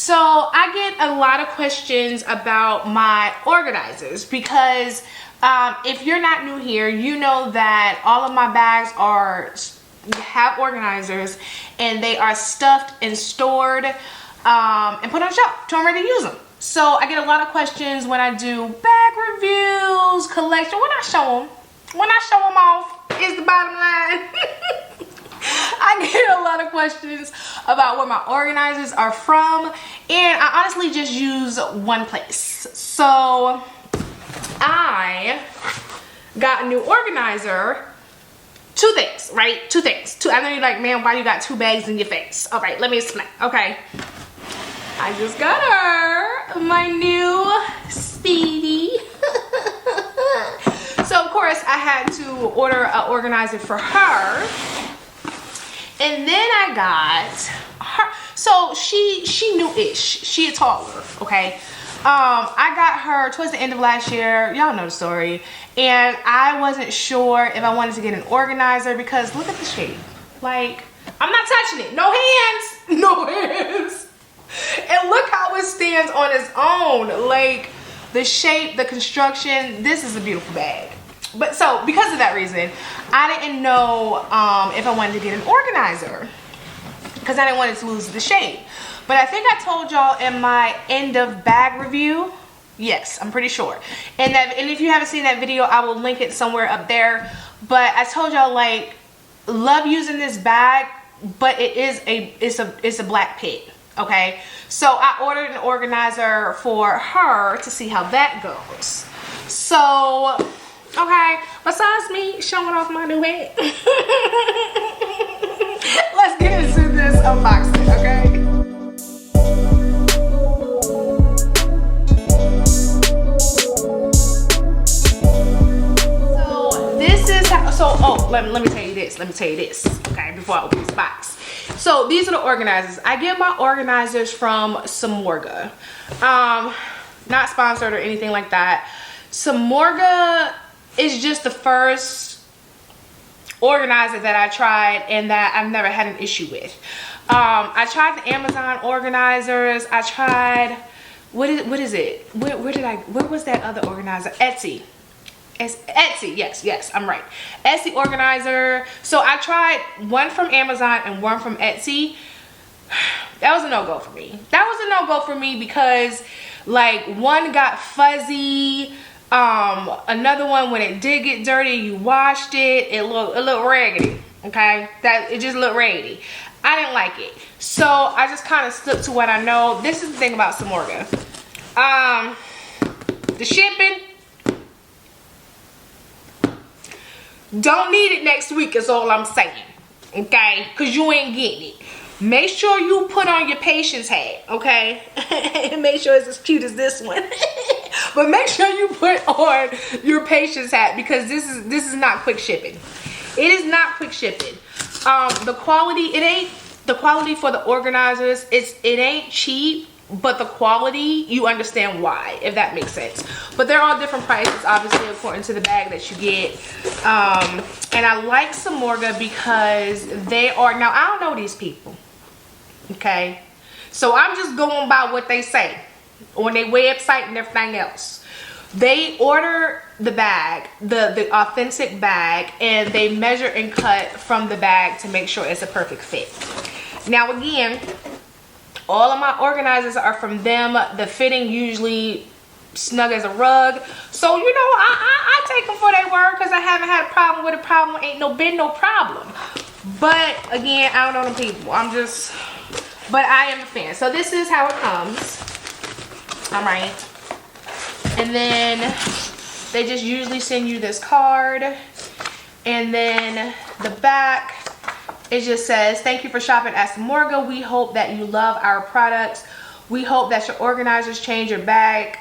So I get a lot of questions about my organizers because if you're not new here, you know that all of my bags have organizers and they are stuffed and stored and put on shelf till I'm ready to use them. So I get a lot of questions when I do bag reviews, collection, when I show them off is the bottom line. I get a lot of questions about where my organizers are from, and I honestly just use one place. So I got a new organizer. Two things, right? Two things. I know you're like, man, why you got two bags in your face? All right, let me explain. Okay, I just got her my new Speedy. So of course I had to order an organizer for her. And then I got her, so she new-ish, she a toddler, okay? I got her towards the end of last year, y'all know the story, and I wasn't sure if I wanted to get an organizer because look at the shape. Like, I'm not touching it, no hands, no hands. And look how it stands on its own, like the shape, the construction, this is a beautiful bag. But so because of that reason, I didn't know if I wanted to get an organizer because I didn't want it to lose the shape. But I think I told y'all in my end of bag review, yes, I'm pretty sure. And if you haven't seen that video, I will link it somewhere up there. But I told y'all, like, love using this bag, but it's a black pit. Okay, so I ordered an organizer for her to see how that goes. So okay, besides me showing off my new head, let's get into this unboxing, okay? So this is how, let me tell you this, okay, before I open this box. So these are the organizers. I get my organizers from Samorga. Not sponsored or anything like that. Samorga is just the first organizer that I tried and that I've never had an issue with. I tried the Amazon organizers. I tried, what is it? Where was that other organizer? Etsy. It's Etsy, yes, I'm right. Etsy organizer. So I tried one from Amazon and one from Etsy. That was a no-go for me. That was a no-go for me because, like, one got fuzzy. Another one, when it did get dirty, you washed it, it looked raggedy. Okay, it just looked raggedy. I didn't like it, so I just kind of stuck to what I know. This is the thing about Samorga. The shipping, don't need it next week is all I'm saying. Okay, because you ain't getting it. Make sure you put on your patience hat, okay? Make sure it's as cute as this one. But make sure you put on your patience hat because this is not quick shipping. It is not quick shipping. The quality, the quality for the organizers, it ain't cheap, but the quality, you understand why, if that makes sense. But they're all different prices, obviously, according to the bag that you get. And I like Samorga because they are, now I don't know these people. Okay, so I'm just going by what they say on their website and everything else. They order the bag, the authentic bag, and they measure and cut from the bag to make sure it's a perfect fit. Now again, all of my organizers are from them. The fitting usually snug as a rug. So, you know, I take them for their word because I haven't had a problem with a problem. Ain't been no problem. But again, I don't know them people. But I am a fan. So this is how it comes. All right. And then they just usually send you this card. And then the back, it just says, thank you for shopping at Samorga. We hope that you love our products. We hope that your organizers change your bag.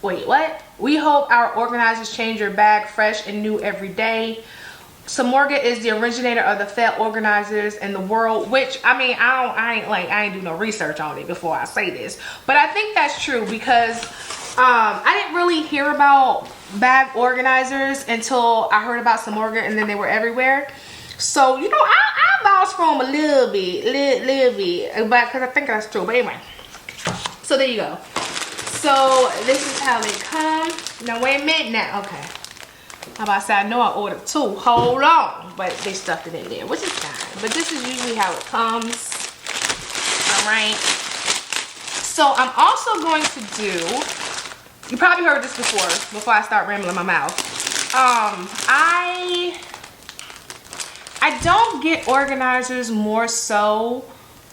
Wait, what? We hope our organizers change your bag fresh and new every day. Samorga is the originator of the Felt Organizers in the world, which, I mean, I ain't do no research on it before I say this, but I think that's true because I didn't really hear about bag organizers until I heard about Samorga, and then they were everywhere. So, you know, I vouch for them a little bit, but because I think that's true. But anyway, So there you go. So this is how they come. Now wait a minute now. Okay. How about I say, I know I ordered 2. Hold on. But they stuffed it in there, which is fine. But this is usually how it comes. Alright. So I'm also going to do, you probably heard this before I start rambling my mouth. I don't get organizers more so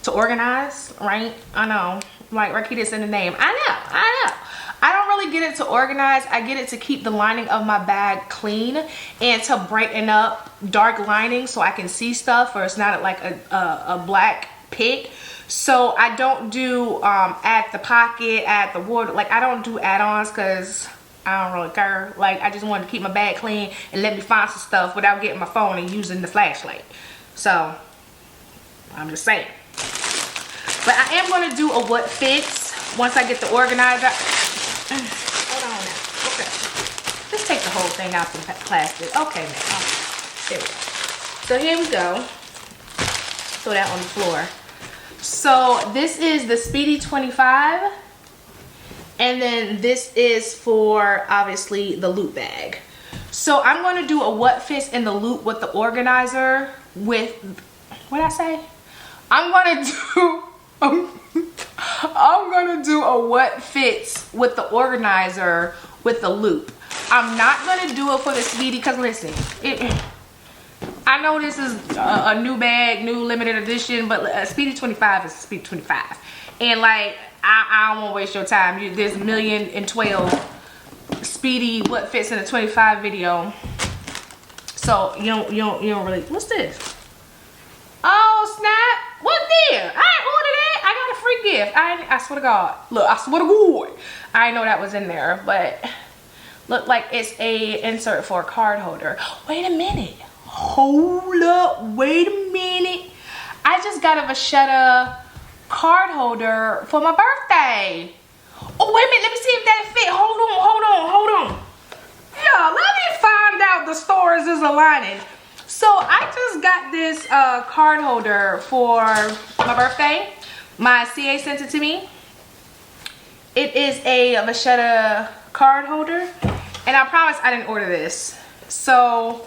to organize, right? I know. Like Rakita's in the name. I know. I don't really get it to organize. I get it to keep the lining of my bag clean and to brighten up dark lining so I can see stuff, or it's not like a black pit. So I don't do add the pocket, add the wardrobe. Like I don't do add-ons because I don't really care. Like I just wanted to keep my bag clean and let me find some stuff without getting my phone and using the flashlight. So I'm just saying. But I am going to do a what fits once I get the organizer. Hold on now. Okay. Let's take the whole thing out the plastic. Okay, man. Oh, there we go. So here we go. Throw that on the floor. So this is the Speedy 25. And then this is for, obviously, the loop bag. So I'm going to do a what fits in the loop with the organizer with, what did I say? I'm going to do a what fits with the organizer with the loop. I'm not going to do it for the Speedy because listen, I know this is a new bag, new limited edition, but Speedy 25 is Speedy 25. And like, I don't want to waste your time. There's 1,012 Speedy what fits in a 25 video. So you don't really, what's this? Oh snap, what there? I ain't ordered that. I got a free gift. I swear to God. Look, I swear to God. I didn't know that was in there, but look like it's a insert for a card holder. Wait a minute. Hold up, wait a minute. I just got a Vachetta card holder for my birthday. Oh, wait a minute, let me see if that fit. Hold on. Yeah, let me find out the stores is aligning. So I just got this card holder for my birthday. My CA sent it to me. It is a Vachetta card holder. And I promise I didn't order this. So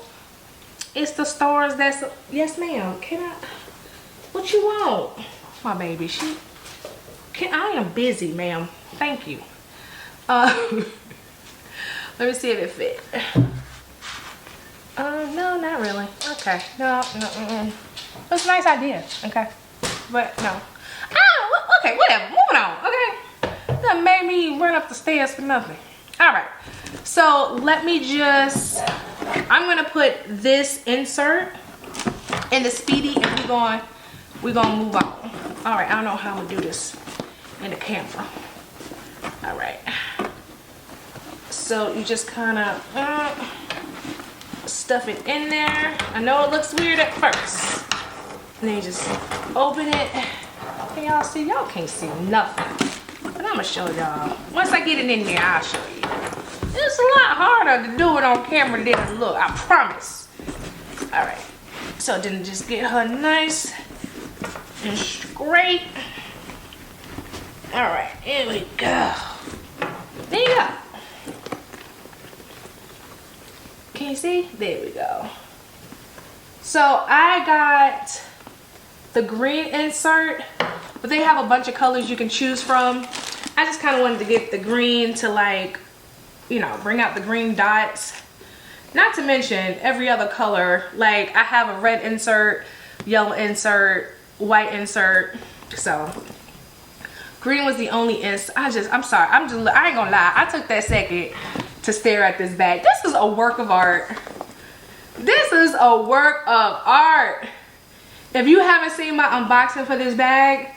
it's the stores that's, yes ma'am, can I, what you want? My baby, I am busy ma'am, thank you. Let me see if it fit. No, not really. Okay, no. It's a nice idea, okay, but no. Okay, whatever, moving on, okay. That made me run up the stairs for nothing. All right, so let me just, I'm gonna put this insert in the Speedy and we're gonna move on. All right, I don't know how I'm gonna do this in the camera. All right, so you just kind of stuff it in there. I know it looks weird at first. And then you just open it. Can y'all see? Y'all can't see nothing. But I'm gonna show y'all. Once I get it in there, I'll show you. It's a lot harder to do it on camera than it look, I promise. All right, so then just get her nice and straight. All right, here we go. There you go. Can you see? There we go. So I got the green insert, but they have a bunch of colors you can choose from. I just kind of wanted to get the green to, like, you know, bring out the green dots. Not to mention every other color. Like I have a red insert, yellow insert, white insert. So green was the only insert. I'm sorry. I ain't gonna lie. I took that second to stare at this bag. This is a work of art. This is a work of art. If you haven't seen my unboxing for this bag,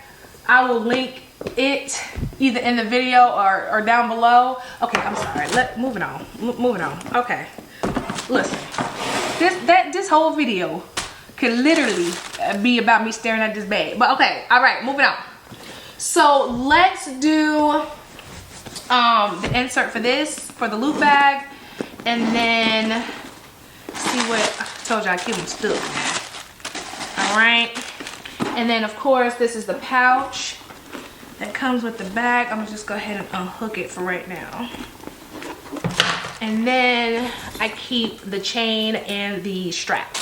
I will link it either in the video or down below. Okay, I'm sorry. Moving on. Okay, listen. This whole video could literally be about me staring at this bag. But okay, all right, moving on. So let's do the insert for this, for the loop bag, and then see what I told you. I keep them stuck. All right, and then of course this is the pouch. that comes with the bag. I'm gonna just go ahead and unhook it for right now. And then I keep the chain and the strap.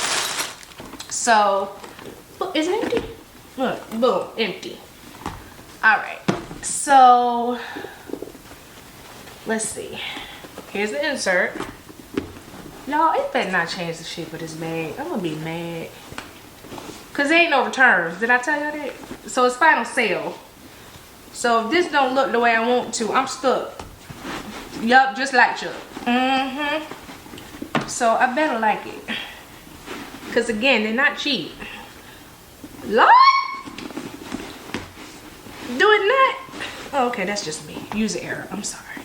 So, look, is it empty? Look, boom, empty. All right, so let's see. Here's the insert. Y'all, it better not change the shape of this bag. I'm gonna be mad. Cause there ain't no returns. Did I tell you that? So it's final sale. So if this don't look the way I want to, I'm stuck. Yup, just like Chuck. So I better like it. Cause again, they're not cheap. Lord! Do it not. Oh, okay, that's just me. User error. I'm sorry.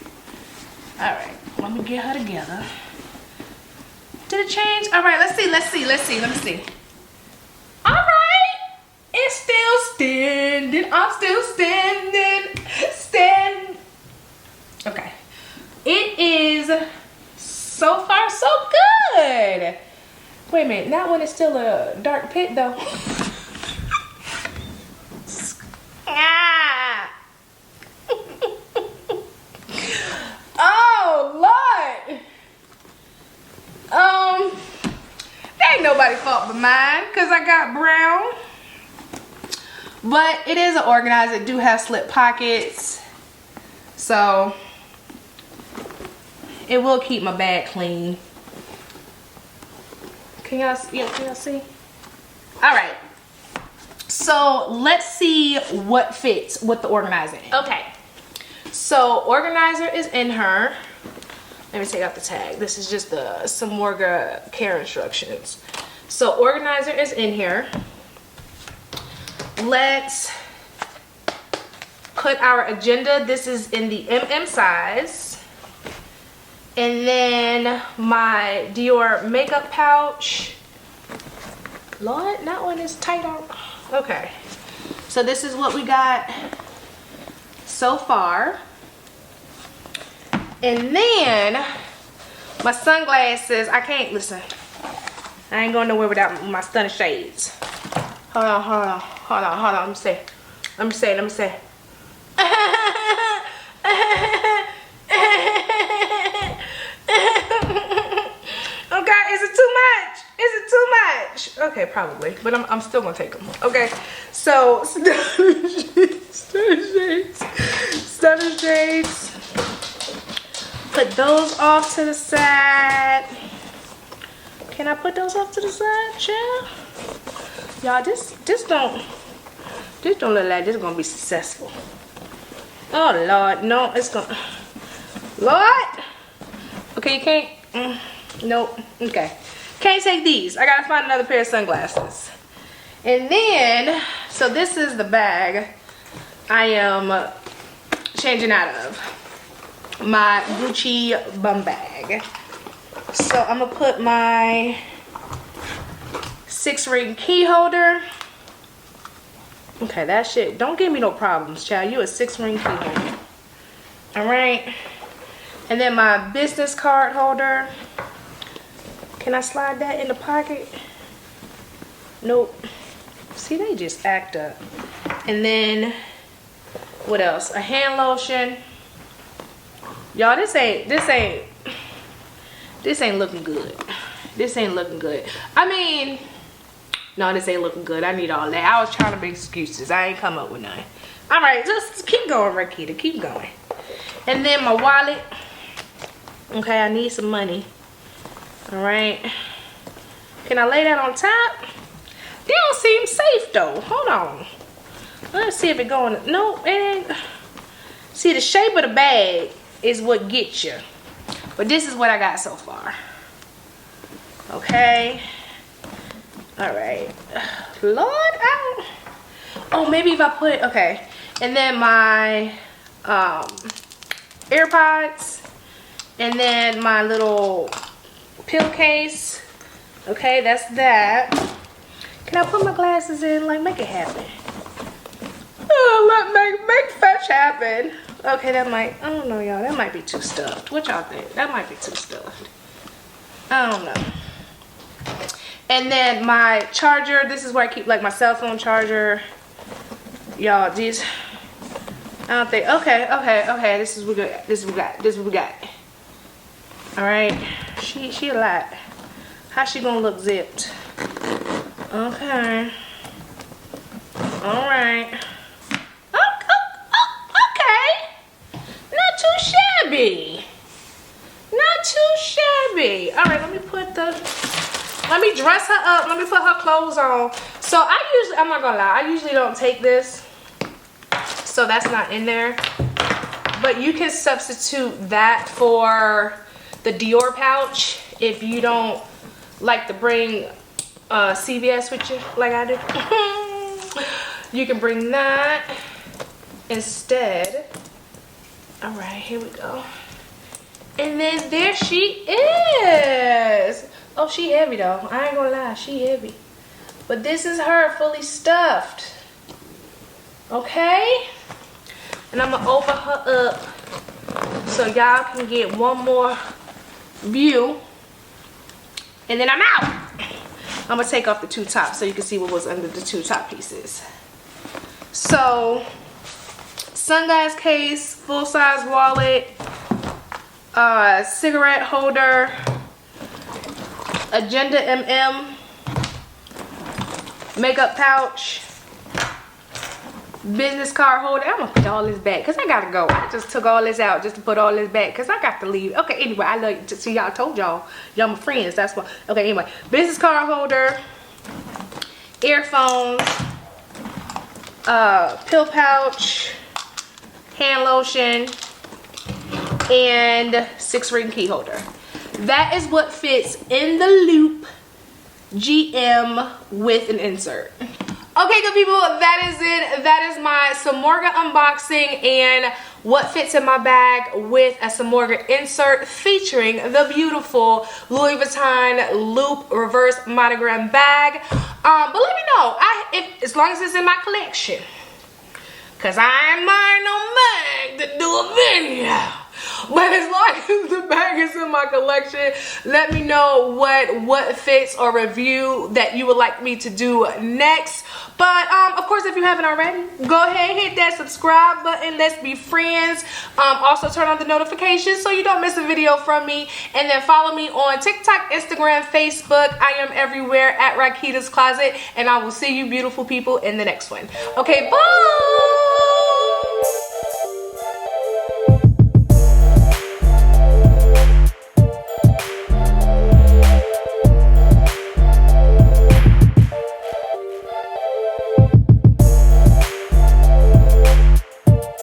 Alright, let me get her together. Did it change? Alright, let's see. Let me see. Alright. It's still standing. I'm still standing. Okay. It is so far so good. Wait a minute, that one is still a dark pit though. Ah. Oh Lord. That ain't nobody's fault but mine, cause I got brown. But it is an organizer. It do have slip pockets, so it will keep my bag clean. Can y'all see? All right. So let's see what fits with the organizer. Okay. So organizer is in her. Let me take out the tag. This is just the Samorga care instructions. So organizer is in here. Let's put our agenda. This is in the MM size. And then my Dior makeup pouch. Lord, that one is tight on. Okay. So this is what we got so far. And then my sunglasses. I can't listen. I ain't going nowhere without my stunning shades. Hold on. Let me say. Okay, is it too much? Okay, probably, but I'm still gonna take them. Okay, so stunner shades. Put those off to the side. Can I put those off to the side, child? Y'all, this don't look like this is gonna be successful. Oh Lord, no, it's gonna. Lord. Okay, you can't. Nope. Okay, can't take these. I gotta find another pair of sunglasses. And then, so this is the bag I am changing out of. My Gucci bum bag. So I'm gonna put my 6-ring key holder. Okay, that shit don't give me no problems, child. You a 6-ring key holder. Alright. And then my business card holder. Can I slide that in the pocket? Nope. See, they just act up. And then what else? A hand lotion. Y'all, this ain't looking good. This ain't looking good. I mean, no, this ain't looking good. I need all that. I was trying to make excuses. I ain't come up with none. All right, just keep going, Rakita. Keep going. And then my wallet. Okay, I need some money. All right. Can I lay that on top? They don't seem safe though. Hold on. Let's see if it going. No, it ain't. See, the shape of the bag is what gets you. But this is what I got so far. Okay. All right. Lord, I don't. Oh, maybe if I put, okay. And then my AirPods. And then my little pill case. Okay, that's that. Can I put my glasses in? Like, make it happen. Oh, make fetch happen. Okay, that might, I don't know, y'all. That might be too stuffed. What y'all think? That might be too stuffed. I don't know. And then my charger. This is where I keep, like, my cell phone charger. Y'all, these I don't think. Okay. This is what we got. All right. She a lot. How she gonna look zipped? Okay. All right. Okay. Not too shabby. Not too shabby. All right. Let me dress her up. Let me put her clothes on. So I'm not gonna lie. I usually don't take this. So that's not in there. But you can substitute that for the Dior pouch if you don't like to bring CVS with you like I do. You can bring that instead. All right, here we go. And then there she is. Oh, she heavy though. I ain't gonna lie, she heavy. But this is her fully stuffed. Okay? And I'm gonna open her up so y'all can get one more view. And then I'm out. I'm gonna take off the two tops so you can see what was under the two top pieces. So, sunglass case, full size wallet, cigarette holder, Agenda MM, makeup pouch, business card holder. I'm gonna put all this back because I gotta go. I just took all this out just to put all this back because I got to leave. Okay, anyway, I love you. See, y'all told y'all my friends. That's why. Okay, anyway, business card holder, earphones, pill pouch, hand lotion, and 6-ring key holder. That is what fits in the Loop GM with an insert. Okay, good people, that is it. That is my Samorga unboxing and what fits in my bag with a Samorga insert featuring the beautiful Louis Vuitton Loop reverse monogram bag. But let me know, as long as it's in my collection, cause I ain't buying no bag to do a video. But as long as the bag is in my collection, let me know what fits or review that you would like me to do next. But of course, if you haven't already, go ahead, hit that subscribe button. Let's be friends. Also turn on the notifications so you don't miss a video from me. And then follow me on TikTok, Instagram, Facebook. I am everywhere at Rakita's Closet. And I will see you beautiful people in the next one. Okay, bye.